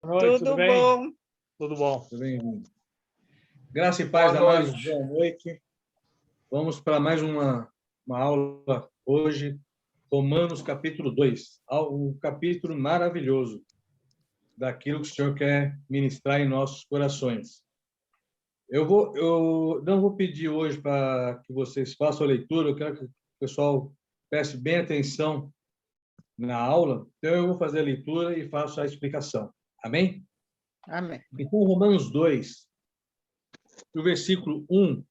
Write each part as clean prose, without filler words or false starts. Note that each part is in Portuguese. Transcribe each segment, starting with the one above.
Boa noite, tudo bem? bom? Tudo bom. Tudo bem? Graça e paz, Boa amados. noite. Boa noite. Vamos para mais uma aula hoje, Romanos capítulo 2. Um capítulo maravilhoso daquilo que o Senhor quer ministrar em nossos corações. Eu não vou pedir hoje para que vocês façam a leitura, eu quero que o pessoal preste bem atenção na aula, então eu vou fazer a leitura e faço a explicação. Amém? Amém. Então, Romanos 2, do versículo 1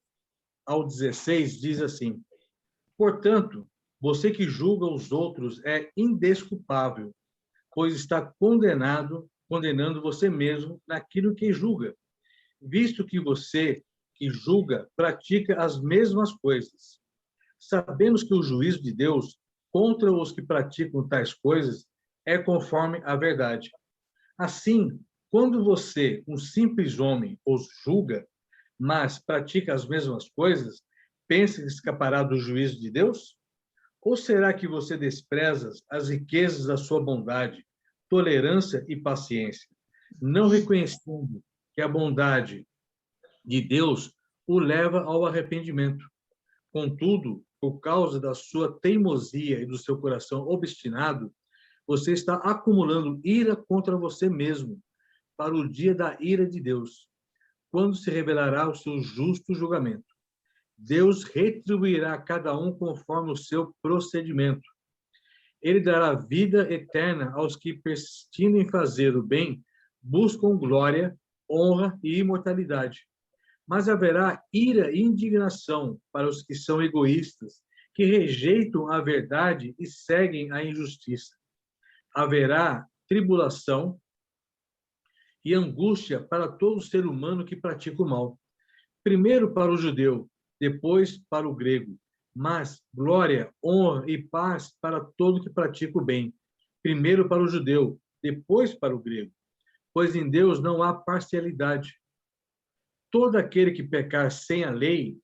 ao 16, diz assim: portanto, você que julga os outros é indesculpável, pois está condenando você mesmo naquilo que julga, visto que você que julga pratica as mesmas coisas. Sabemos que o juízo de Deus contra os que praticam tais coisas é conforme a verdade. Assim, quando você, um simples homem, os julga, mas pratica as mesmas coisas, pensa que escapará do juízo de Deus? Ou será que você despreza as riquezas da sua bondade, tolerância e paciência, não reconhecendo que a bondade de Deus o leva ao arrependimento? Contudo, por causa da sua teimosia e do seu coração obstinado, você está acumulando ira contra você mesmo para o dia da ira de Deus, quando se revelará o seu justo julgamento. Deus retribuirá a cada um conforme o seu procedimento. Ele dará vida eterna aos que, persistindo em fazer o bem, buscam glória, honra e imortalidade. Mas haverá ira e indignação para os que são egoístas, que rejeitam a verdade e seguem a injustiça. Haverá tribulação e angústia para todo ser humano que pratica o mal. Primeiro para o judeu, depois para o grego. Mas glória, honra e paz para todo que pratica o bem. Primeiro para o judeu, depois para o grego. Pois em Deus não há parcialidade. Todo aquele que pecar sem a lei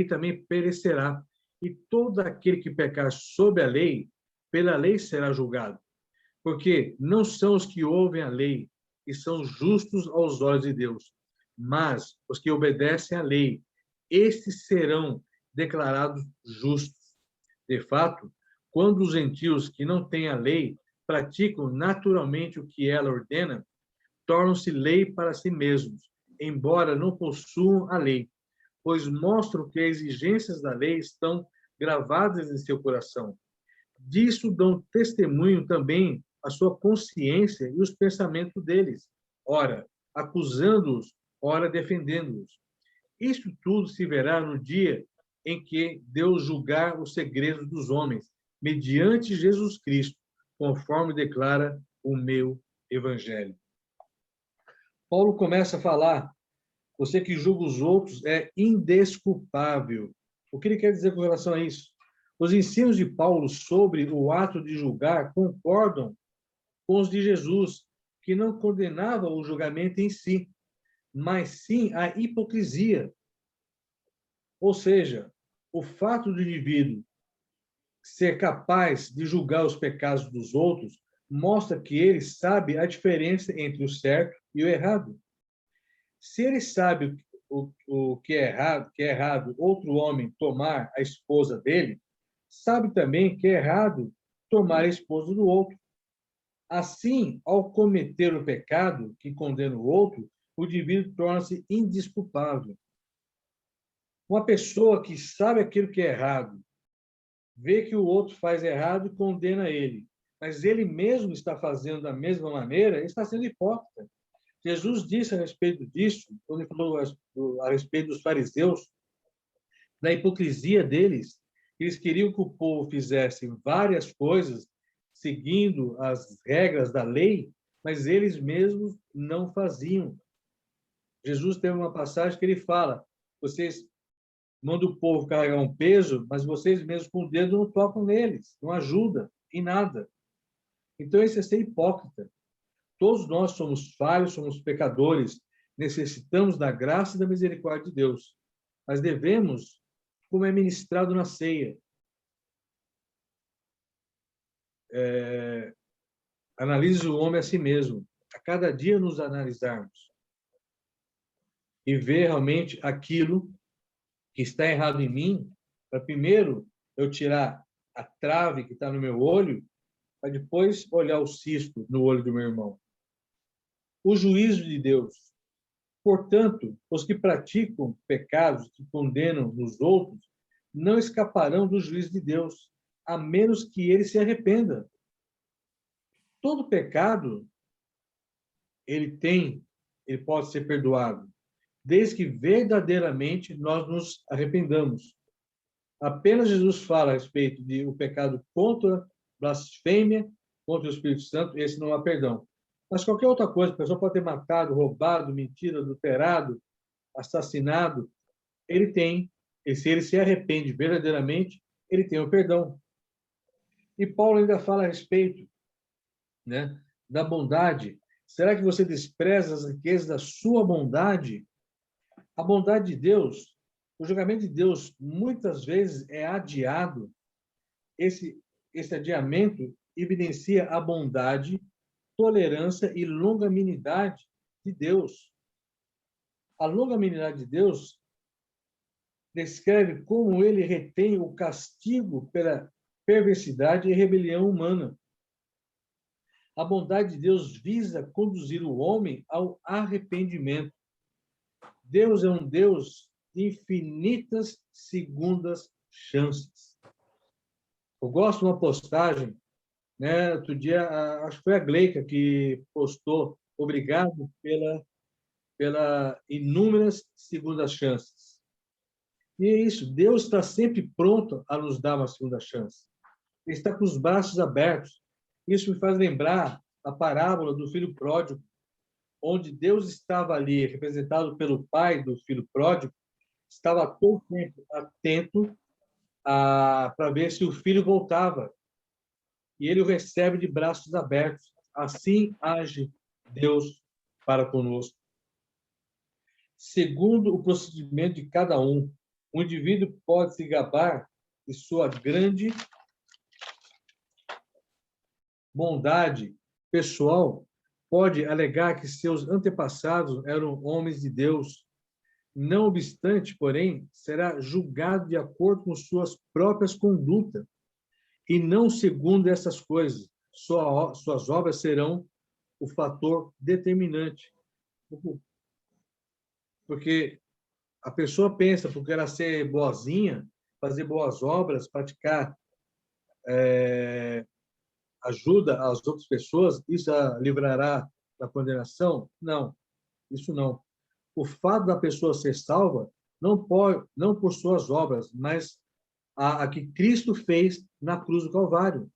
também perecerá. E todo aquele que pecar sob a lei, pela lei será julgado. Porque não são os que ouvem a lei que são justos aos olhos de Deus, mas os que obedecem à lei, estes serão declarados justos. De fato, quando os gentios que não têm a lei praticam naturalmente o que ela ordena, tornam-se lei para si mesmos, embora não possuam a lei, pois mostram que as exigências da lei estão gravadas em seu coração. Disso dão testemunho também a sua consciência e os pensamentos deles, ora acusando-os, ora defendendo-os. Isto tudo se verá no dia em que Deus julgar os segredos dos homens, mediante Jesus Cristo, conforme declara o meu evangelho. Paulo começa a falar: você que julga os outros é indesculpável. O que ele quer dizer com relação a isso? Os ensinos de Paulo sobre o ato de julgar concordam com os de Jesus, que não condenava o julgamento em si, mas sim a hipocrisia. Ou seja, o fato do indivíduo ser capaz de julgar os pecados dos outros mostra que ele sabe a diferença entre o certo e o errado. Se ele sabe o que é errado outro homem tomar a esposa dele, sabe também que é errado tomar a esposa do outro. Assim, ao cometer o pecado que condena o outro, o indivíduo torna-se indesculpável. Uma pessoa que sabe aquilo que é errado, vê que o outro faz errado e condena ele, mas ele mesmo está fazendo da mesma maneira, ele está sendo hipócrita. Jesus disse a respeito disso, quando ele falou a respeito dos fariseus, da hipocrisia deles. Eles queriam que o povo fizesse várias coisas, seguindo as regras da lei, mas eles mesmos não faziam. Jesus tem uma passagem que ele fala: vocês mandam o povo carregar um peso, mas vocês mesmos com o dedo não tocam neles, não ajudam em nada. Então, isso é ser hipócrita. Todos nós somos falhos, somos pecadores, necessitamos da graça e da misericórdia de Deus. Mas devemos, como é ministrado na ceia, analise o homem a si mesmo. A cada dia nos analisarmos e ver realmente aquilo que está errado em mim, para primeiro eu tirar a trave que está no meu olho, para depois olhar o cisto no olho do meu irmão. O juízo de Deus. Portanto, os que praticam pecados que condenam os outros não escaparão do juízo de Deus, a menos que ele se arrependa. Todo pecado ele pode ser perdoado, desde que verdadeiramente nós nos arrependamos. Apenas Jesus fala a respeito de o pecado contra blasfêmia, contra o Espírito Santo, esse não há perdão. Mas qualquer outra coisa, a pessoa pode ter matado, roubado, mentido, adulterado, assassinado, ele tem, e se ele se arrepende verdadeiramente, ele tem o perdão. E Paulo ainda fala a respeito, né, da bondade. Será que você despreza as riquezas da sua bondade? A bondade de Deus, o julgamento de Deus, muitas vezes é adiado. Esse adiamento evidencia a bondade, tolerância e longanimidade de Deus. A longanimidade de Deus descreve como ele retém o castigo pela perversidade e rebelião humana. A bondade de Deus visa conduzir o homem ao arrependimento. Deus é um Deus de infinitas segundas chances. Eu gosto de uma postagem, né? Outro dia, acho que foi a Gleica que postou, obrigado pela inúmeras segundas chances. E é isso, Deus está sempre pronto a nos dar uma segunda chance. Ele está com os braços abertos. Isso me faz lembrar a parábola do filho pródigo, onde Deus estava ali, representado pelo pai do filho pródigo, estava todo o tempo atento para ver se o filho voltava. E ele o recebe de braços abertos. Assim age Deus para conosco. Segundo o procedimento de cada um, o indivíduo pode se gabar de sua grande bondade pessoal, pode alegar que seus antepassados eram homens de Deus. Não obstante, porém, será julgado de acordo com suas próprias condutas e não segundo essas coisas. Suas obras serão o fator determinante. Porque a pessoa pensa, porque ela ser boazinha, fazer boas obras, praticar ajuda às outras pessoas, isso a livrará da condenação? Não, isso não. O fato da pessoa ser salva não por suas obras, mas a que Cristo fez na cruz do Calvário.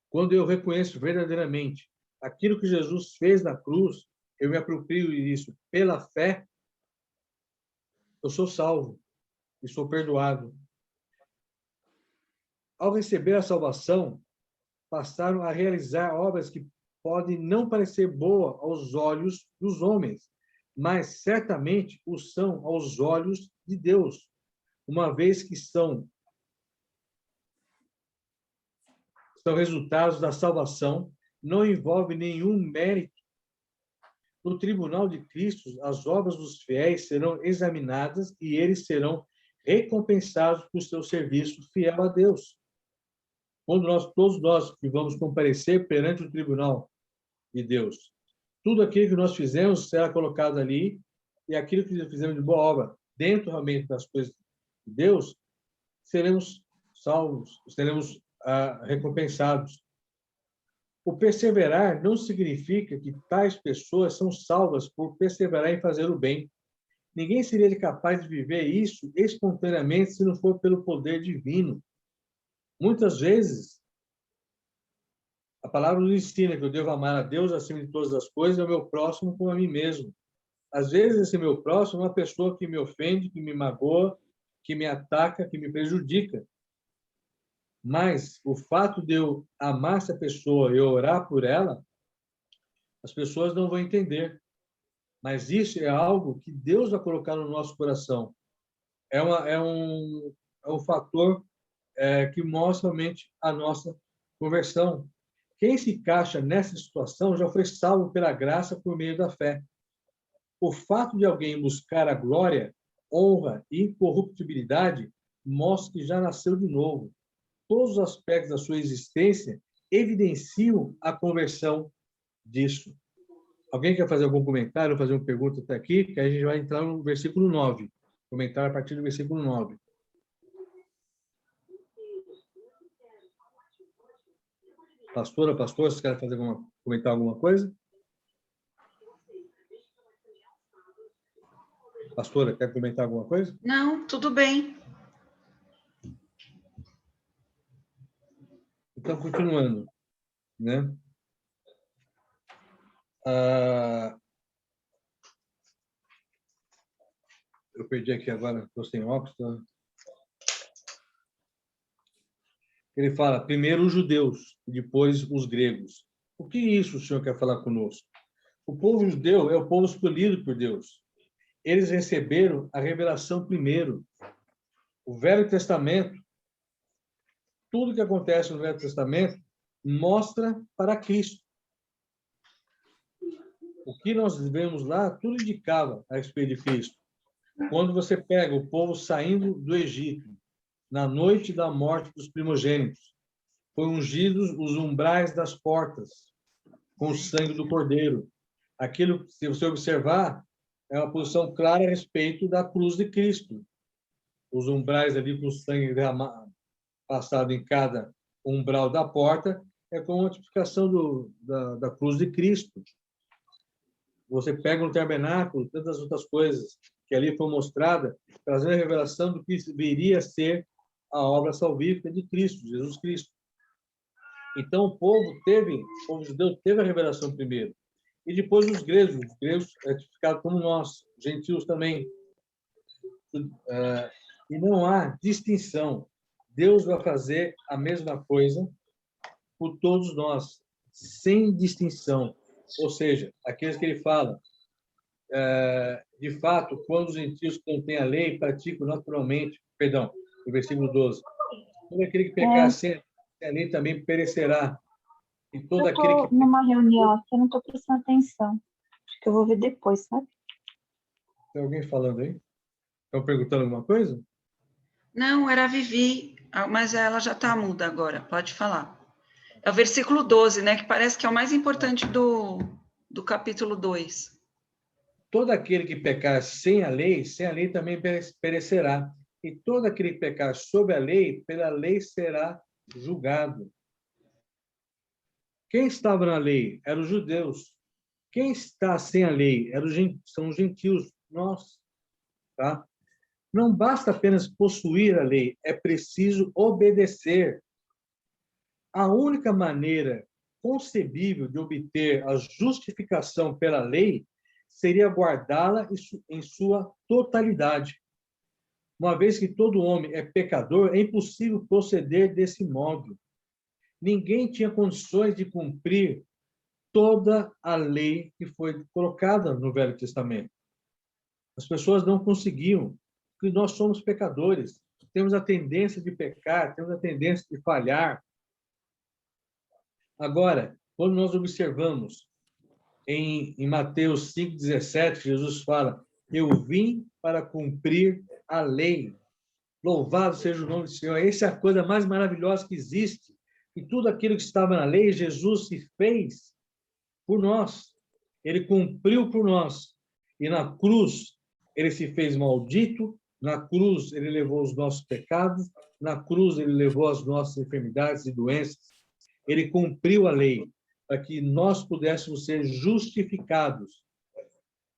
Quando eu reconheço verdadeiramente aquilo que Jesus fez na cruz, eu me aproprio disso pela fé, eu sou salvo e sou perdoado. Ao receber a salvação, passaram a realizar obras que podem não parecer boas aos olhos dos homens, mas certamente o são aos olhos de Deus, uma vez que são resultados da salvação, não envolve nenhum mérito. No tribunal de Cristo, as obras dos fiéis serão examinadas e eles serão recompensados por seu serviço fiel a Deus. Quando todos nós que vamos comparecer perante o tribunal de Deus, tudo aquilo que nós fizemos será colocado ali e aquilo que fizemos de boa obra, dentro realmente das coisas de Deus, seremos salvos, seremos recompensados. O perseverar não significa que tais pessoas são salvas por perseverar em fazer o bem. Ninguém seria capaz de viver isso espontaneamente se não for pelo poder divino. Muitas vezes, a palavra nos ensina que eu devo amar a Deus acima de todas as coisas e ao meu próximo como a mim mesmo. Às vezes, esse meu próximo é uma pessoa que me ofende, que me magoa, que me ataca, que me prejudica. Mas o fato de eu amar essa pessoa e orar por ela, as pessoas não vão entender. Mas isso é algo que Deus vai colocar no nosso coração. É um fator que mostra realmente a nossa conversão. Quem se encaixa nessa situação já foi salvo pela graça por meio da fé. O fato de alguém buscar a glória, honra e incorruptibilidade mostra que já nasceu de novo. Todos os aspectos da sua existência evidenciam a conversão disso. Alguém quer fazer algum comentário, fazer uma pergunta até aqui? Que aí a gente vai entrar no versículo 9. Comentário a partir do versículo 9. Pastora, pastor, vocês querem comentar alguma coisa? Pastora, quer comentar alguma coisa? Não, tudo bem. Então, continuando, né? Eu perdi aqui agora, estou sem óculos. Tá? Ele fala, primeiro os judeus, e depois os gregos. O que isso o senhor quer falar conosco? O povo judeu é o povo escolhido por Deus. Eles receberam a revelação primeiro. O Velho Testamento, tudo que acontece no Velho Testamento, mostra para Cristo. O que nós vemos lá, tudo indicava a respeito de Cristo. Quando você pega o povo saindo do Egito, na noite da morte dos primogênitos, foram ungidos os umbrais das portas, com o sangue do Cordeiro. Aquilo, se você observar, é uma posição clara a respeito da cruz de Cristo. Os umbrais ali com o sangue derramado, passado em cada umbral da porta, é como a tipificação da cruz de Cristo. Você pega no tabernáculo, tantas outras coisas que ali foi mostrada, trazendo a revelação do que viria a ser a obra salvífica de Cristo, Jesus Cristo. Então, o povo judeu teve a revelação primeiro. E depois os gregos é tipificado como nós, gentios também. E não há distinção. Deus vai fazer a mesma coisa por todos nós, sem distinção. Ou seja, aqueles que ele fala, de fato, quando os gentios que não têm a lei praticam naturalmente, perdão, no versículo 12, todo aquele que pecar sem a lei também perecerá. E todo eu estou numa reunião aqui, eu não estou prestando atenção. Acho que eu vou ver depois, sabe? Tem alguém falando aí? Estão perguntando alguma coisa? Não, era a Vivi, mas ela já está muda agora, pode falar. É o versículo 12, né, que parece que é o mais importante do capítulo 2. Todo aquele que pecar sem a lei também perecerá. E todo aquele que pecar sob a lei, pela lei será julgado. Quem estava na lei? Eram os judeus. Quem está sem a lei? São os gentios, nós. Tá? Não basta apenas possuir a lei, é preciso obedecer. A única maneira concebível de obter a justificação pela lei seria guardá-la em sua totalidade. Uma vez que todo homem é pecador, é impossível proceder desse modo. Ninguém tinha condições de cumprir toda a lei que foi colocada no Velho Testamento. As pessoas não conseguiam, porque nós somos pecadores, temos a tendência de pecar, temos a tendência de falhar. Agora, quando nós observamos em Mateus 5,17, Jesus fala, eu vim para cumprir a lei. Louvado seja o nome do Senhor. Essa é a coisa mais maravilhosa que existe. E tudo aquilo que estava na lei, Jesus se fez por nós. Ele cumpriu por nós. E na cruz, ele se fez maldito. Na cruz, ele levou os nossos pecados. Na cruz, ele levou as nossas enfermidades e doenças. Ele cumpriu a lei para que nós pudéssemos ser justificados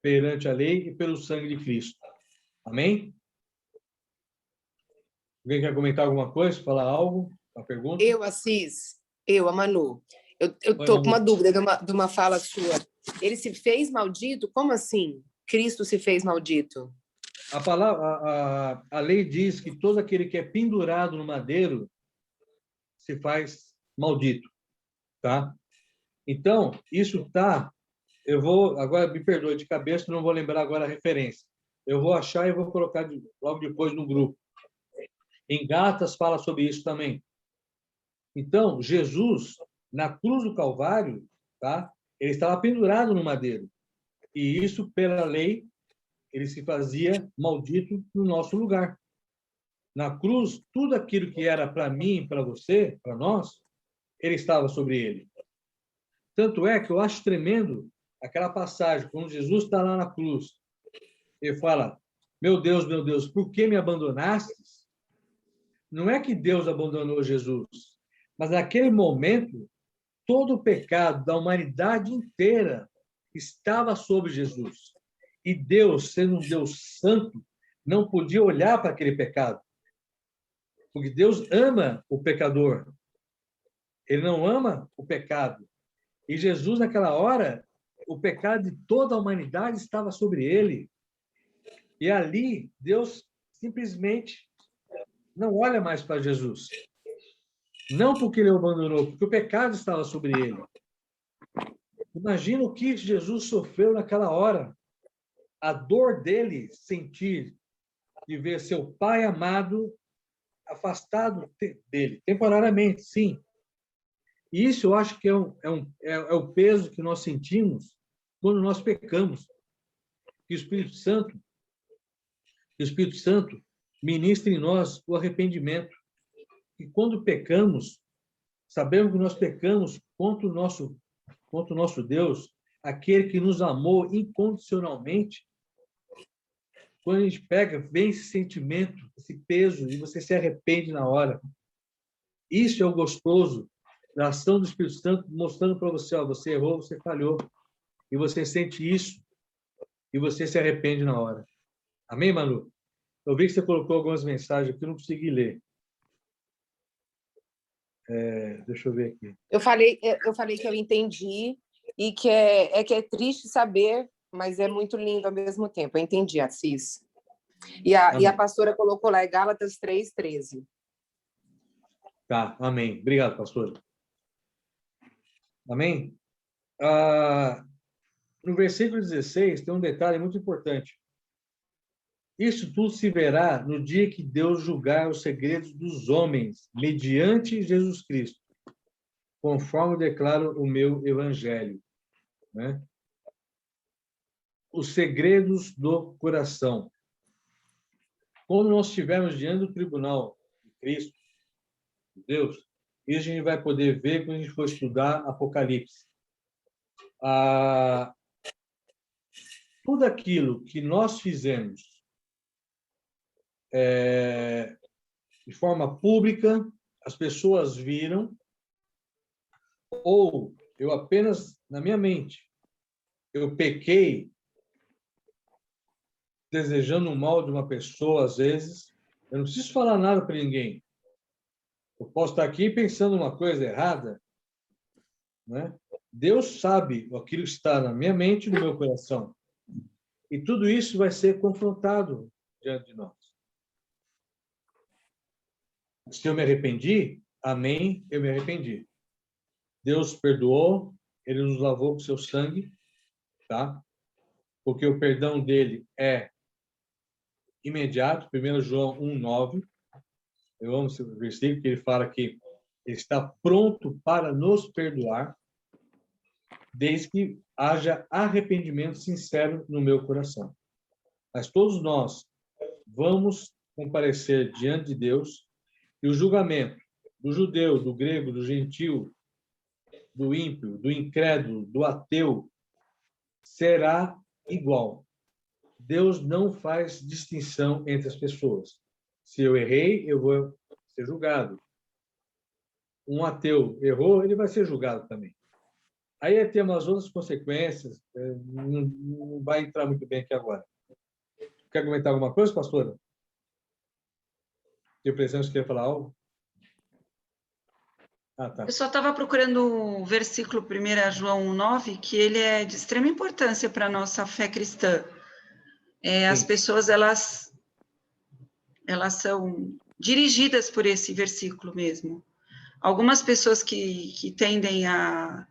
perante a lei e pelo sangue de Cristo. Amém? Alguém quer comentar alguma coisa, falar algo, uma pergunta? A Manu. Eu estou com uma dúvida de uma fala sua. Ele se fez maldito? Como assim? Cristo se fez maldito? A lei diz que todo aquele que é pendurado no madeiro se faz maldito, tá? Então, isso tá. Eu vou agora me perdoe de cabeça, não vou lembrar agora a referência. Eu vou achar e vou colocar logo depois no grupo. Em Gálatas fala sobre isso também. Então, Jesus, Na cruz do Calvário, tá? Ele estava pendurado no madeiro. E isso, pela lei, ele se fazia maldito no nosso lugar. Na cruz, tudo aquilo que era para mim, para você, para nós, ele estava sobre ele. Tanto é que eu acho tremendo aquela passagem, quando Jesus está lá na cruz, ele fala, meu Deus, por que me abandonastes? Não é que Deus abandonou Jesus, mas naquele momento, todo o pecado da humanidade inteira estava sobre Jesus. E Deus, sendo um Deus santo, não podia olhar para aquele pecado. Porque Deus ama o pecador. Ele não ama o pecado. E Jesus, naquela hora, o pecado de toda a humanidade estava sobre ele. E ali, Deus simplesmente não olha mais para Jesus. Não porque ele o abandonou, porque o pecado estava sobre ele. Imagina o que Jesus sofreu naquela hora. A dor dele sentir de ver seu pai amado afastado dele, temporariamente, sim. E isso eu acho que é o peso que nós sentimos quando nós pecamos. Que o Espírito Santo ministra em nós o arrependimento. E quando pecamos, sabemos que nós pecamos contra o nosso Deus, aquele que nos amou incondicionalmente. Quando a gente pega, vem esse sentimento, esse peso, e você se arrepende na hora. Isso é o gostoso da ação do Espírito Santo, mostrando para você, ó, você errou, você falhou. E você sente isso, e você se arrepende na hora. Amém, Manu? Eu vi que você colocou algumas mensagens aqui, eu não consegui ler. Deixa eu ver aqui. Eu falei que eu entendi e que é triste saber, mas é muito lindo ao mesmo tempo. Eu entendi, Assis. E a pastora colocou lá, Gálatas 3:13. Tá, amém. Obrigado, pastor. Amém? No versículo 16 tem um detalhe muito importante. Isso tudo se verá no dia que Deus julgar os segredos dos homens, mediante Jesus Cristo, conforme declaro o meu evangelho. Né? Os segredos do coração. Quando nós estivermos diante do tribunal de Cristo, de Deus, isso a gente vai poder ver quando a gente for estudar Apocalipse. Tudo aquilo que nós fizemos de forma pública, as pessoas viram, ou eu apenas, na minha mente, eu pequei desejando o mal de uma pessoa, às vezes, eu não preciso falar nada para ninguém. Eu posso estar aqui pensando uma coisa errada, né? Deus sabe aquilo que está na minha mente e no meu coração. E tudo isso vai ser confrontado diante de nós. Se eu me arrependi, amém, eu me arrependi. Deus perdoou, ele nos lavou com seu sangue, tá? Porque o perdão dele é imediato, 1 João 1:9. Eu amo esse versículo, que ele fala que ele está pronto para nos perdoar, desde que haja arrependimento sincero no meu coração. Mas todos nós vamos comparecer diante de Deus, e o julgamento do judeu, do grego, do gentil, do ímpio, do incrédulo, do ateu, será igual. Deus não faz distinção entre as pessoas. Se eu errei, eu vou ser julgado. Um ateu errou, ele vai ser julgado também. Aí tem umas outras consequências, não vai entrar muito bem aqui agora. Quer comentar alguma coisa, pastora? Tem impressão que você quer falar algo? Tá. Eu só estava procurando o versículo 1 João 1:9, que ele é de extrema importância para a nossa fé cristã. As pessoas, elas são dirigidas por esse versículo mesmo. Algumas pessoas que tendem a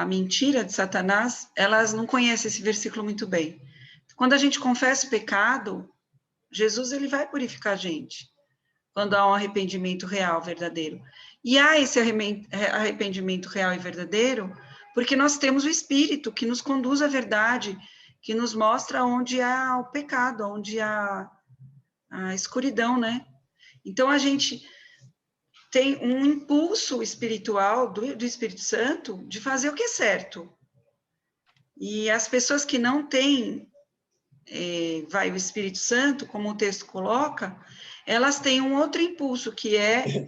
mentira de Satanás, elas não conhecem esse versículo muito bem. Quando a gente confessa o pecado, Jesus ele vai purificar a gente, quando há um arrependimento real, verdadeiro. E há esse arrependimento real e verdadeiro, porque nós temos o Espírito que nos conduz à verdade, que nos mostra onde há o pecado, onde há a escuridão, né? Então, a gente tem um impulso espiritual do Espírito Santo de fazer o que é certo. E as pessoas que não têm, o Espírito Santo, como o texto coloca, elas têm um outro impulso, que é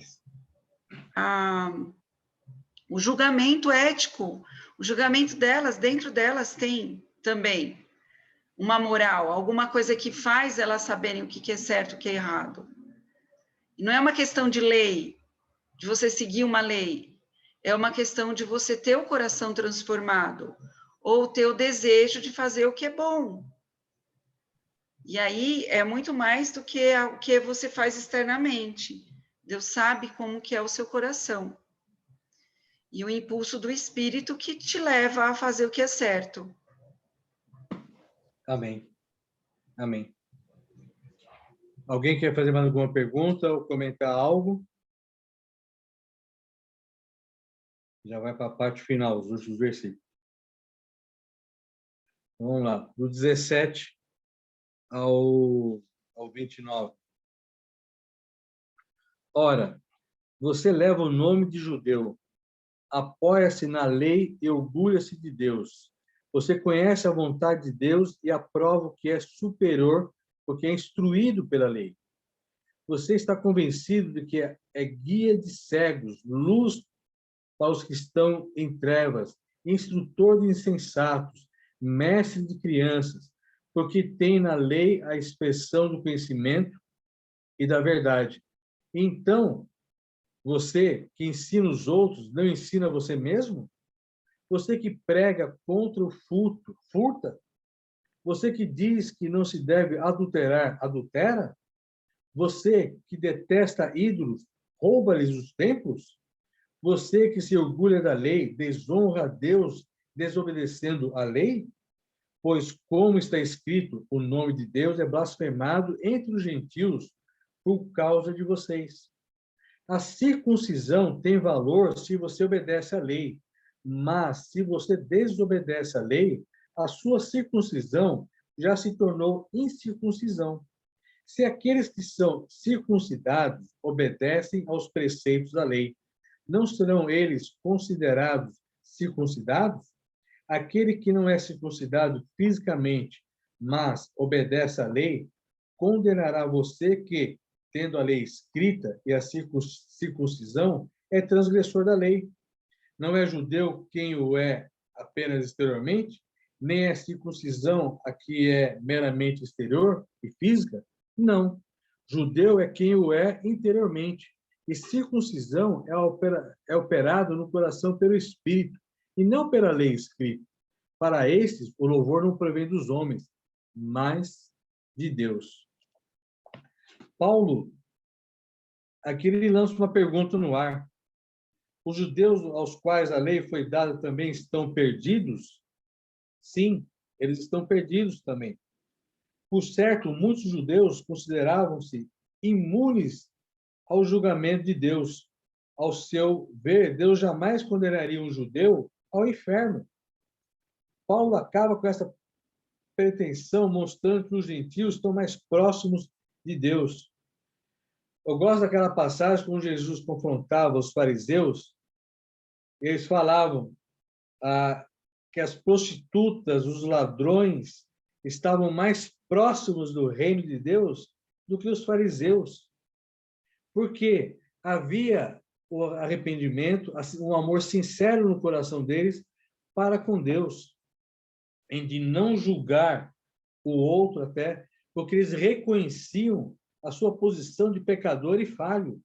o julgamento ético. O julgamento delas, dentro delas, tem também uma moral, alguma coisa que faz elas saberem o que é certo e o que é errado. E não é uma questão de lei, de você seguir uma lei, é uma questão de você ter o coração transformado, ou ter o desejo de fazer o que é bom. E aí é muito mais do que o que você faz externamente. Deus sabe como que é o seu coração. E o impulso do Espírito que te leva a fazer o que é certo. Amém. Amém. Alguém quer fazer mais alguma pergunta ou comentar algo? Já vai para a parte final, os últimos versículos. Vamos lá, do 17 ao 29. Ora, você leva o nome de judeu, apoia-se na lei e orgulha-se de Deus. Você conhece a vontade de Deus e aprova o que é superior, porque é instruído pela lei. Você está convencido de que é guia de cegos, luz para os que estão em trevas, instrutor de insensatos, mestre de crianças, porque tem na lei a expressão do conhecimento e da verdade. Então, você que ensina os outros, não ensina você mesmo? Você que prega contra o furto, furta? Você que diz que não se deve adulterar, adultera? Você que detesta ídolos, rouba-lhes os templos? Você que se orgulha da lei, desonra a Deus, desobedecendo a lei? Pois, como está escrito, o nome de Deus é blasfemado entre os gentios por causa de vocês. A circuncisão tem valor se você obedece à lei, mas se você desobedece à lei, a sua circuncisão já se tornou incircuncisão. Se aqueles que são circuncidados obedecem aos preceitos da lei, não serão eles considerados circuncidados? Aquele que não é circuncidado fisicamente, mas obedece à lei, condenará você que, tendo a lei escrita e a circuncisão, é transgressor da lei. Não é judeu quem o é apenas exteriormente, nem é circuncisão a que é meramente exterior e física? Não. Judeu é quem o é interiormente. E circuncisão é operado no coração pelo Espírito, e não pela lei escrita. Para estes, o louvor não provém dos homens, mas de Deus. Paulo, aqui ele lança uma pergunta no ar. Os judeus aos quais a lei foi dada também estão perdidos? Sim, eles estão perdidos também. Por certo, muitos judeus consideravam-se imunes ao julgamento de Deus. Ao seu ver, Deus jamais condenaria um judeu ao inferno. Paulo acaba com essa pretensão, mostrando que os gentios estão mais próximos de Deus. Eu gosto daquela passagem quando Jesus confrontava os fariseus, e eles falavam que as prostitutas, os ladrões, estavam mais próximos do reino de Deus do que os fariseus. Porque havia o arrependimento, um amor sincero no coração deles para com Deus, em de não julgar o outro até, porque eles reconheciam a sua posição de pecador e falho,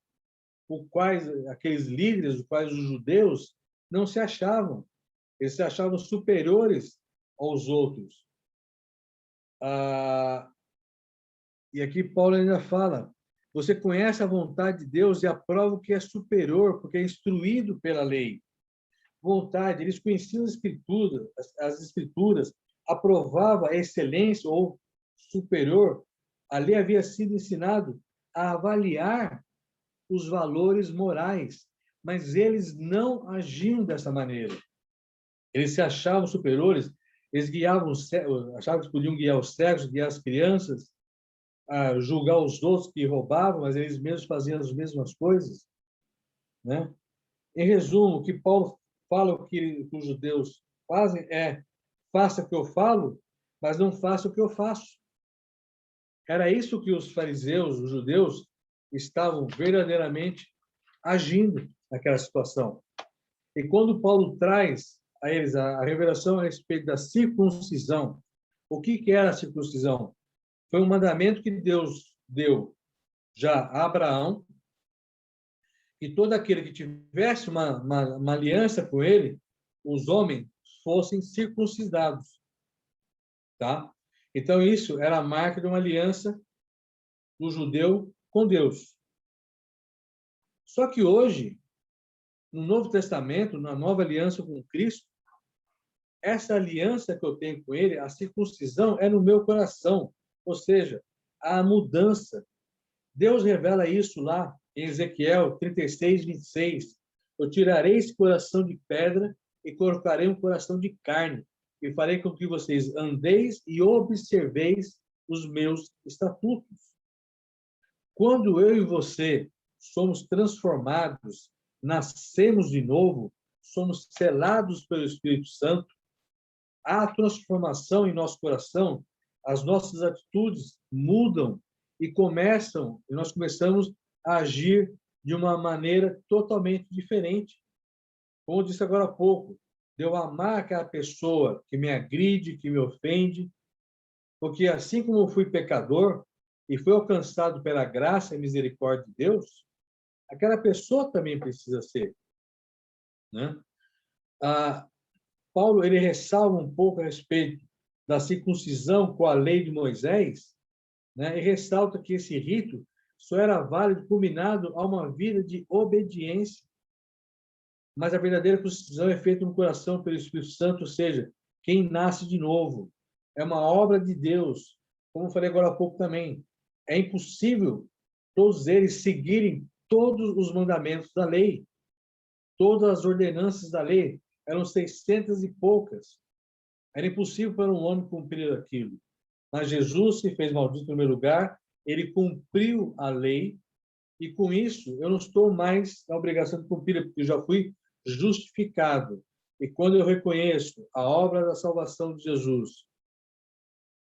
o quais aqueles líderes, os quais os judeus não se achavam. Eles se achavam superiores aos outros. E aqui Paulo ainda fala, você conhece a vontade de Deus e aprova o que é superior, porque é instruído pela lei. Vontade, eles conheciam as escrituras, aprovava a excelência ou superior. A lei havia sido ensinado a avaliar os valores morais, mas eles não agiam dessa maneira. Eles se achavam superiores, eles achavam que podiam guiar os cegos, guiar as crianças, a julgar os outros que roubavam, mas eles mesmos faziam as mesmas coisas, né? Em resumo, o que Paulo fala, o que os judeus fazem é: faça o que eu falo, mas não faça o que eu faço. Era isso que os fariseus, os judeus, estavam verdadeiramente agindo naquela situação. E quando Paulo traz a eles a revelação a respeito da circuncisão, o que era a circuncisão? Foi um mandamento que Deus deu já a Abraão, que todo aquele que tivesse uma aliança com ele, os homens fossem circuncidados. Tá? Então, isso era a marca de uma aliança do judeu com Deus. Só que hoje, no Novo Testamento, na nova aliança com Cristo, essa aliança que eu tenho com ele, a circuncisão, é no meu coração. Ou seja, a mudança. Deus revela isso lá em Ezequiel 36, 26. Eu tirarei esse coração de pedra e colocarei um coração de carne, e farei com que vocês andeis e observeis os meus estatutos. Quando eu e você somos transformados, nascemos de novo, somos selados pelo Espírito Santo, há transformação em nosso coração, as nossas atitudes mudam e nós começamos a agir de uma maneira totalmente diferente. Como eu disse agora há pouco, de eu amar aquela pessoa que me agride, que me ofende, porque assim como eu fui pecador e fui alcançado pela graça e misericórdia de Deus, aquela pessoa também precisa ser, né? Paulo, ele ressalva um pouco a respeito da circuncisão com a lei de Moisés, né? E ressalta que esse rito só era válido, culminado a uma vida de obediência. Mas a verdadeira circuncisão é feita no coração pelo Espírito Santo, ou seja, quem nasce de novo. É uma obra de Deus. Como eu falei agora há pouco também, é impossível todos eles seguirem todos os mandamentos da lei, todas as ordenanças da lei. Eram 600 e poucas. Era impossível para um homem cumprir aquilo. Mas Jesus, que fez maldito em primeiro lugar, ele cumpriu a lei, e com isso eu não estou mais na obrigação de cumprir, porque eu já fui justificado. E quando eu reconheço a obra da salvação de Jesus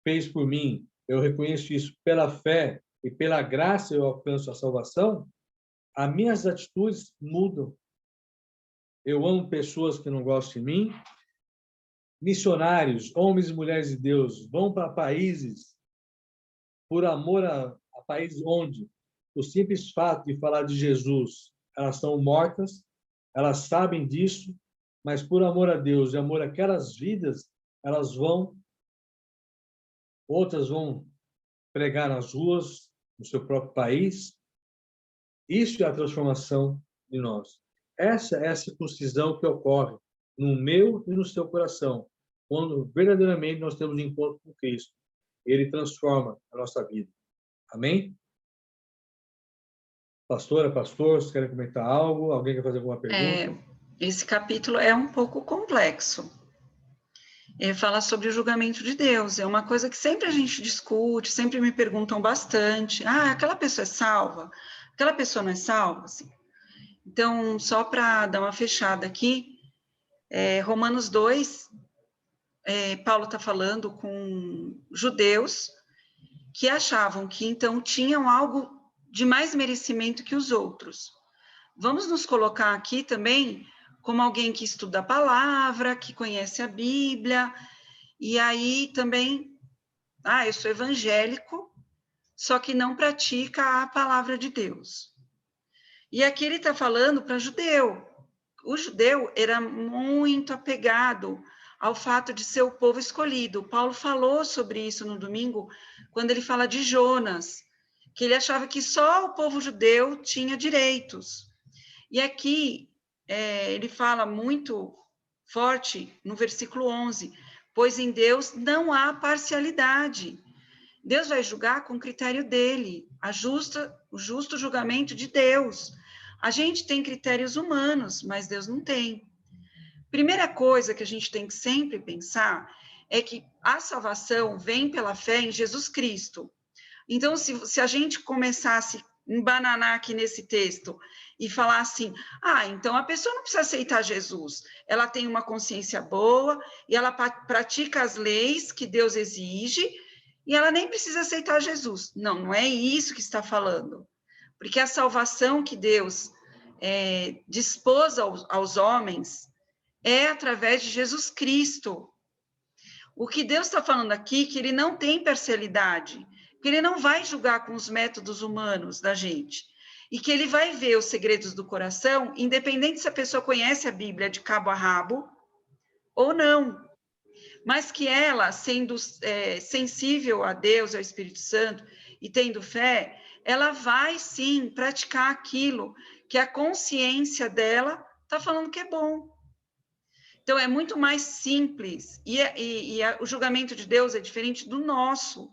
fez por mim, eu reconheço isso pela fé e pela graça eu alcanço a salvação, as minhas atitudes mudam. Eu amo pessoas que não gostam de mim. Missionários, homens e mulheres de Deus, vão para países por amor a países onde o simples fato de falar de Jesus, elas são mortas, elas sabem disso, mas por amor a Deus e amor àquelas vidas, elas vão, outras vão pregar nas ruas, no seu próprio país. Isso é a transformação de nós. Essa é a circuncisão que ocorre no meu e no seu coração, quando verdadeiramente nós temos encontro com Cristo. Ele transforma a nossa vida. Amém? Pastora, pastor, vocês querem comentar algo? Alguém quer fazer alguma pergunta? Esse capítulo é um pouco complexo. Ele fala sobre o julgamento de Deus. É uma coisa que sempre a gente discute, sempre me perguntam bastante. Aquela pessoa é salva? Aquela pessoa não é salva? Assim. Então, só para dar uma fechada aqui, Romanos 2, Paulo está falando com judeus que achavam que, então, tinham algo de mais merecimento que os outros. Vamos nos colocar aqui também como alguém que estuda a palavra, que conhece a Bíblia, e aí também, eu sou evangélico, só que não pratica a palavra de Deus. E aqui ele está falando para judeu. O judeu era muito apegado ao fato de ser o povo escolhido. Paulo falou sobre isso no domingo, quando ele fala de Jonas, que ele achava que só o povo judeu tinha direitos. E aqui ele fala muito forte no versículo 11, pois em Deus não há parcialidade. Deus vai julgar com o critério dele, o justo julgamento de Deus. A gente tem critérios humanos, mas Deus não tem. Primeira coisa que a gente tem que sempre pensar é que a salvação vem pela fé em Jesus Cristo. Então, se a gente começasse a embananar aqui nesse texto e falar assim, então a pessoa não precisa aceitar Jesus, ela tem uma consciência boa e ela pratica as leis que Deus exige e ela nem precisa aceitar Jesus. Não, não é isso que está falando. Porque a salvação que Deus dispôs aos homens é através de Jesus Cristo. O que Deus está falando aqui, que ele não tem parcialidade, que ele não vai julgar com os métodos humanos da gente, e que ele vai ver os segredos do coração, independente se a pessoa conhece a Bíblia de cabo a rabo ou não, mas que ela, sendo sensível a Deus, ao Espírito Santo, e tendo fé, ela vai, sim, praticar aquilo que a consciência dela está falando que é bom. Então, é muito mais simples, o julgamento de Deus é diferente do nosso.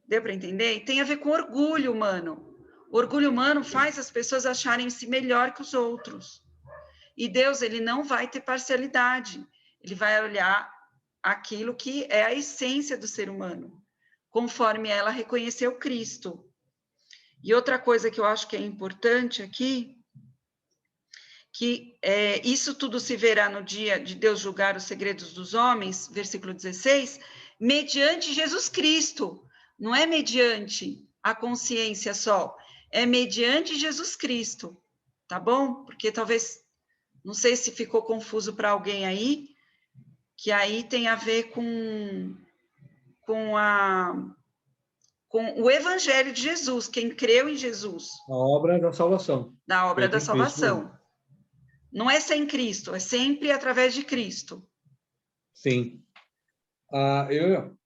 Deu para entender? E tem a ver com orgulho humano. O orgulho humano faz as pessoas acharem-se melhor que os outros. E Deus, ele não vai ter parcialidade. Ele vai olhar aquilo que é a essência do ser humano, conforme ela reconheceu Cristo. E outra coisa que eu acho que é importante aqui, que isso tudo se verá no dia de Deus julgar os segredos dos homens, versículo 16, mediante Jesus Cristo. Não é mediante a consciência só, é mediante Jesus Cristo, tá bom? Porque talvez, não sei se ficou confuso para alguém aí, que aí tem a ver com o Evangelho de Jesus, quem creu em Jesus. A obra da salvação. Da obra da Feita em Cristo salvação. mesmo. Não é sem Cristo, é sempre através de Cristo. Sim. Eu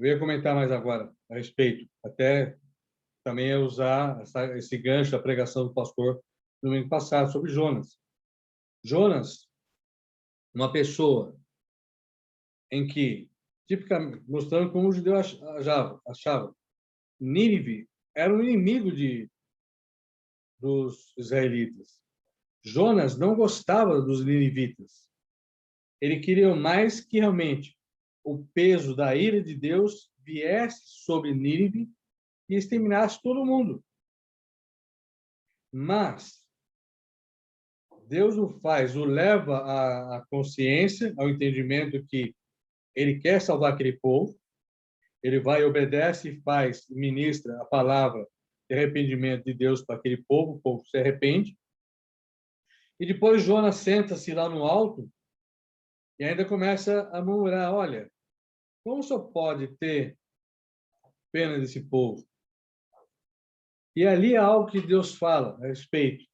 ia comentar mais agora a respeito, até também ia usar esse gancho da pregação do pastor no domingo passado sobre Jonas. Jonas, uma pessoa em que, tipicamente, mostrando como o judeu achava, Nínive era um inimigo dos israelitas. Jonas não gostava dos ninivitas. Ele queria mais que realmente o peso da ira de Deus viesse sobre Nínive e exterminasse todo mundo. Mas Deus o leva à consciência, ao entendimento que ele quer salvar aquele povo, ele vai, obedece e faz, ministra a palavra de arrependimento de Deus para aquele povo, o povo se arrepende. E depois Jonas senta-se lá no alto e ainda começa a murmurar, olha, como só pode ter pena desse povo? E ali há algo que Deus fala a respeito,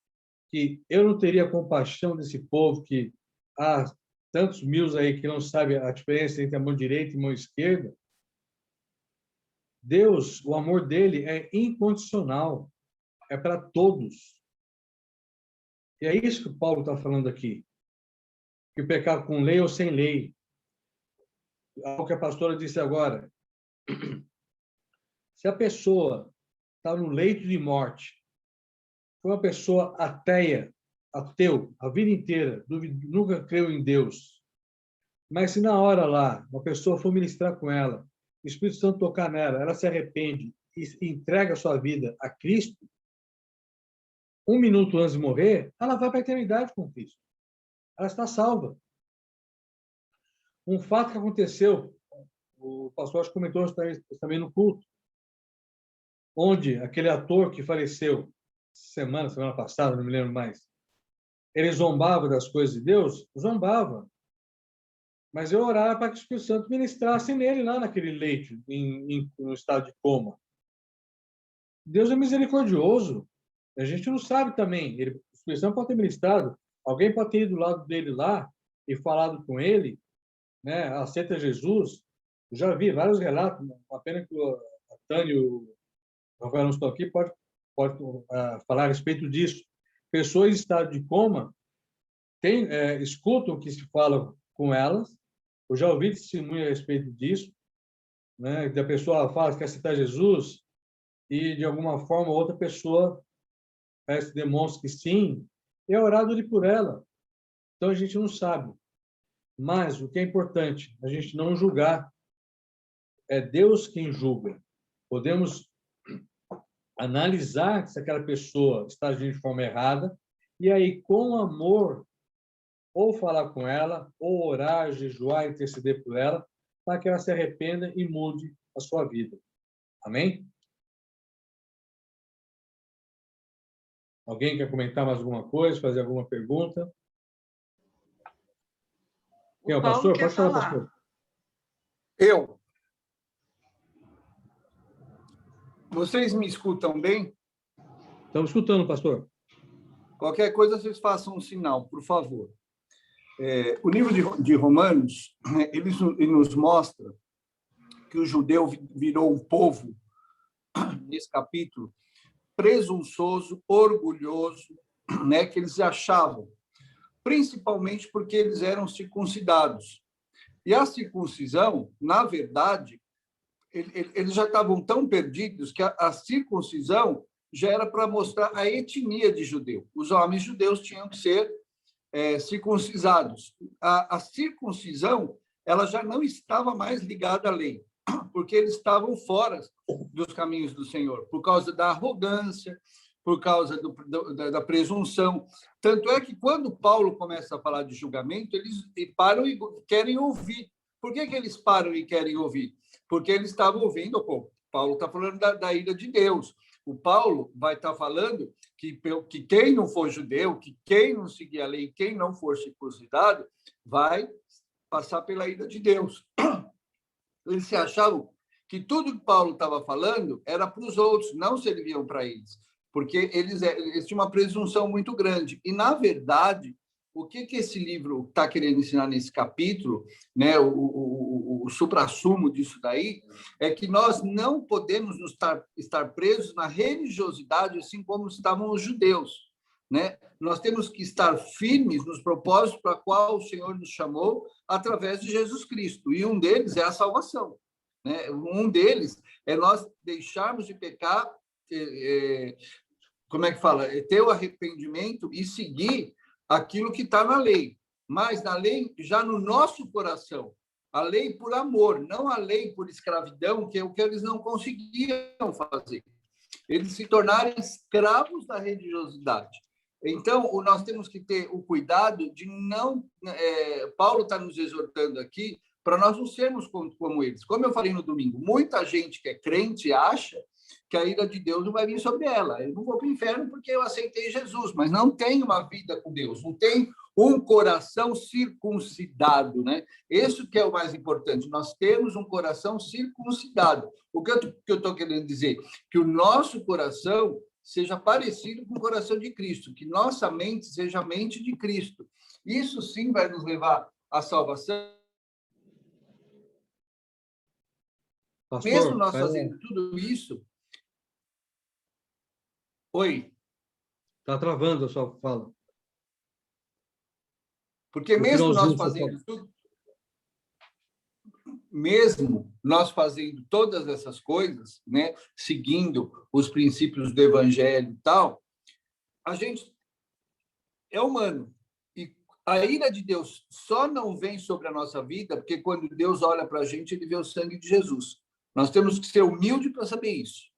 que eu não teria compaixão desse povo que há tantos mil aí que não sabem a diferença entre a mão direita e a mão esquerda. Deus, o amor dele é incondicional, é para todos. E é isso que Paulo está falando aqui. Que o pecado com lei ou sem lei. Algo que a pastora disse agora. Se a pessoa está no leito de morte, foi uma pessoa ateia, ateu, a vida inteira, nunca creu em Deus. Mas se na hora lá, uma pessoa for ministrar com ela, o Espírito Santo tocar nela, ela se arrepende e entrega a sua vida a Cristo, 1 minuto antes de morrer, ela vai para a eternidade com Cristo. Ela está salva. Um fato que aconteceu, o pastor acho que comentou também no culto, onde aquele ator que faleceu semana passada, não me lembro mais, ele zombava das coisas de Deus? Zombava. Mas eu orava para que o Espírito Santo ministrasse nele lá naquele leito, no estado de coma. Deus é misericordioso. A gente não sabe também. O Espírito Santo pode ter ministrado. Alguém pode ter ido do lado dele lá e falado com ele, né? Aceita Jesus. Eu já vi vários relatos. A pena que a Tânia e o Rafael não estão aqui, pode falar a respeito disso. Pessoas em estado de coma escutam o que se fala com elas. Eu já ouvi testemunho a respeito disso, né? Da pessoa fala que quer aceitar Jesus e, de alguma forma, outra pessoa parece que demonstra que sim, é orado ali por ela. Então, a gente não sabe. Mas o que é importante, a gente não julgar. É Deus quem julga. Podemos analisar se aquela pessoa está agindo de forma errada, e aí, com amor, ou falar com ela, ou orar, jejuar, interceder por ela, para que ela se arrependa e mude a sua vida. Amém? Alguém quer comentar mais alguma coisa, fazer alguma pergunta? Quem é o Paulo pastor? quer Pode falar, falar. pastor. Eu. Vocês me escutam bem? Estamos escutando, pastor. Qualquer coisa, vocês façam um sinal, por favor. O livro de Romanos, ele nos mostra que o judeu virou um povo, nesse capítulo, presunçoso, orgulhoso, né, que eles achavam, principalmente porque eles eram circuncidados. E a circuncisão, na verdade, eles já estavam tão perdidos que a circuncisão já era para mostrar a etnia de judeu. Os homens judeus tinham que ser circuncisados. A circuncisão ela já não estava mais ligada à lei, porque eles estavam fora dos caminhos do Senhor, por causa da arrogância, por causa da presunção. Tanto é que, quando Paulo começa a falar de julgamento, eles param e querem ouvir. Por que eles param e querem ouvir? Porque eles estavam ouvindo, Paulo está falando da ira de Deus. O Paulo vai estar falando que quem não for judeu, que quem não seguir a lei, quem não for circuncidado, vai passar pela ira de Deus. Eles se achavam que tudo que Paulo estava falando era para os outros, não serviam para eles, porque eles tinham uma presunção muito grande. E, na verdade, o que esse livro está querendo ensinar nesse capítulo, né, o suprassumo disso daí, é que nós não podemos estar presos na religiosidade, assim como estavam os judeus. Né? Nós temos que estar firmes nos propósitos para qual o Senhor nos chamou através de Jesus Cristo. E um deles é a salvação. Né? Um deles é nós deixarmos de pecar, como é que fala? Ter o arrependimento e seguir aquilo que está na lei. Mas na lei, já no nosso coração, a lei por amor, não a lei por escravidão, que é o que eles não conseguiam fazer. Eles se tornaram escravos da religiosidade. Então, nós temos que ter o cuidado de não... Paulo está nos exortando aqui para nós não sermos como eles. Como eu falei no domingo, muita gente que é crente acha que a ira de Deus não vai vir sobre ela. Eu não vou para o inferno porque eu aceitei Jesus, mas não tem uma vida com Deus, não tem um coração circuncidado, né? Isso que é o mais importante, nós temos um coração circuncidado. O que eu estou querendo dizer? Que o nosso coração seja parecido com o coração de Cristo, que nossa mente seja a mente de Cristo. Isso sim vai nos levar à salvação. Pastor, mesmo nós fazendo tudo isso... Oi? Está travando a sua fala. Porque mesmo nós fazendo tudo, mesmo nós fazendo todas essas coisas, né, seguindo os princípios do Evangelho e tal, a gente é humano. E a ira de Deus só não vem sobre a nossa vida porque quando Deus olha para a gente, ele vê o sangue de Jesus. Nós temos que ser humildes para saber isso.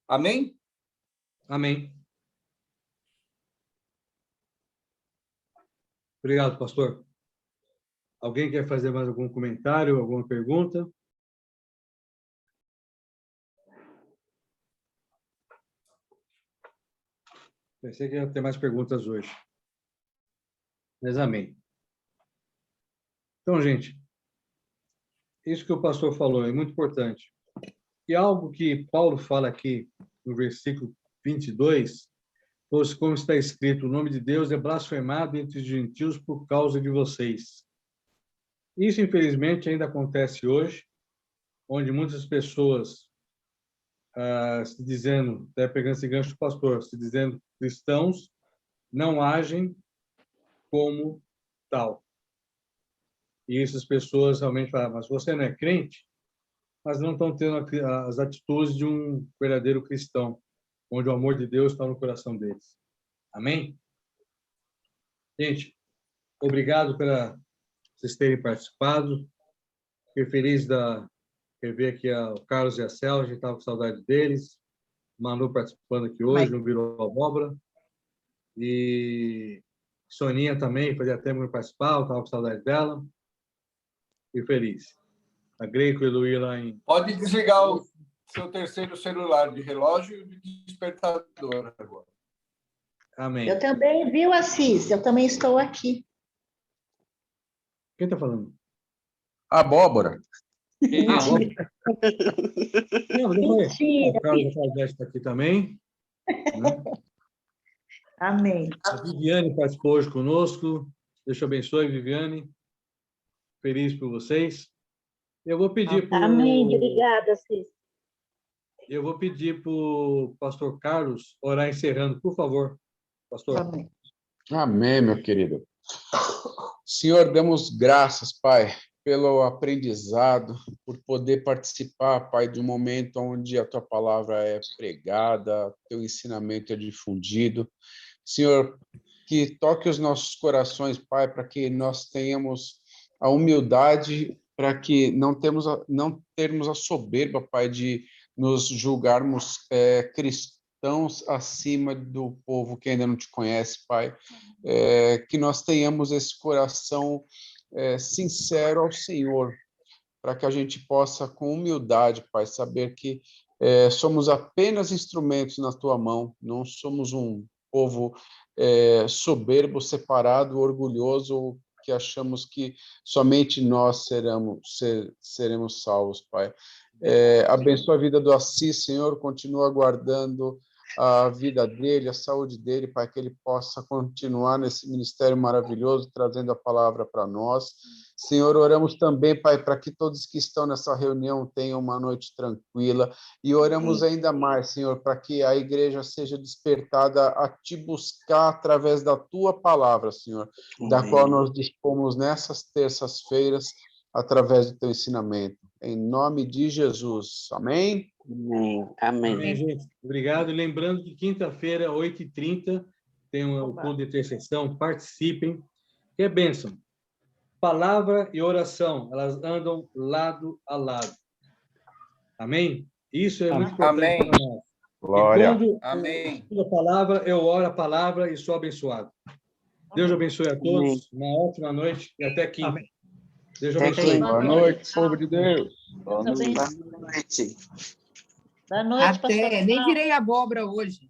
Amém? Amém. Obrigado, pastor. Alguém quer fazer mais algum comentário, alguma pergunta? Pensei que ia ter mais perguntas hoje. Mas amém. Então, gente, isso que o pastor falou é muito importante. E algo que Paulo fala aqui no versículo 22, pois como está escrito, o nome de Deus é blasfemado entre os gentios por causa de vocês. Isso, infelizmente, ainda acontece hoje, onde muitas pessoas se dizendo, até pegando esse gancho do pastor, se dizendo cristãos, não agem como tal. E essas pessoas realmente falam, mas você não é crente? Mas não estão tendo as atitudes de um verdadeiro cristão. onde o amor de Deus está no coração deles. Amém? Gente, obrigado por vocês terem participado. Fiquei feliz de ver aqui o Carlos e a Célia, a gente estava com saudade deles. Manu participando aqui hoje, não virou abóbora. E Soninha também, fazia tempo que não participava, estava com saudade dela. Fiquei feliz. A Greico e o Luí lá em... Pode desligar o seu terceiro celular de relógio e de despertador agora. Amém. Eu também, viu, Assis? Eu também estou aqui. Quem está falando? Abóbora. Abóbora. Não, Mentira. o Carlos está aqui também. Né? Amém. A Viviane participou hoje conosco. Deus te abençoe, Viviane. Feliz por vocês. Eu vou pedir para Amém. Obrigada, Assis. Eu vou pedir para o pastor Carlos orar encerrando, por favor, pastor. Amém. Amém, meu querido. Senhor, damos graças, Pai, pelo aprendizado, por poder participar, Pai, de um momento onde a Tua palavra é pregada, Teu ensinamento é difundido. Senhor, que toque os nossos corações, Pai, para que nós tenhamos a humildade, para que não termos a soberba, Pai, de nos julgarmos cristãos acima do povo que ainda não te conhece, Pai. Que nós tenhamos esse coração sincero ao Senhor, para que a gente possa, com humildade, Pai, saber que somos apenas instrumentos na Tua mão, não somos um povo soberbo, separado, orgulhoso, que achamos que somente nós seremos salvos, Pai. Abençoa a vida do Assis, Senhor, continua guardando a vida dele, a saúde dele, para que ele possa continuar nesse ministério maravilhoso, trazendo a palavra para nós. Senhor, oramos também, Pai, para que todos que estão nessa reunião tenham uma noite tranquila, e oramos ainda mais, Senhor, para que a igreja seja despertada a te buscar através da Tua palavra, Senhor, da qual nós dispomos nessas terças-feiras, através do Teu ensinamento. Em nome de Jesus. Amém? Amém. Amém. Amém, gente. Obrigado. E lembrando que quinta-feira, 8h30, tem um culto de intercessão. Participem. Que é bênção. Palavra e oração, elas andam lado a lado. Amém? Isso é muito importante Amém. para nós. Glória. E quando Amém. eu a palavra, eu oro a palavra e sou abençoado. Deus abençoe a todos. Uma ótima noite e até quinta. Amém. Deus Até abençoe. quinta. Boa noite, povo de Deus. Boa noite. Boa noite. Boa noite, pastor Até, nem Paulo. virei abóbora hoje.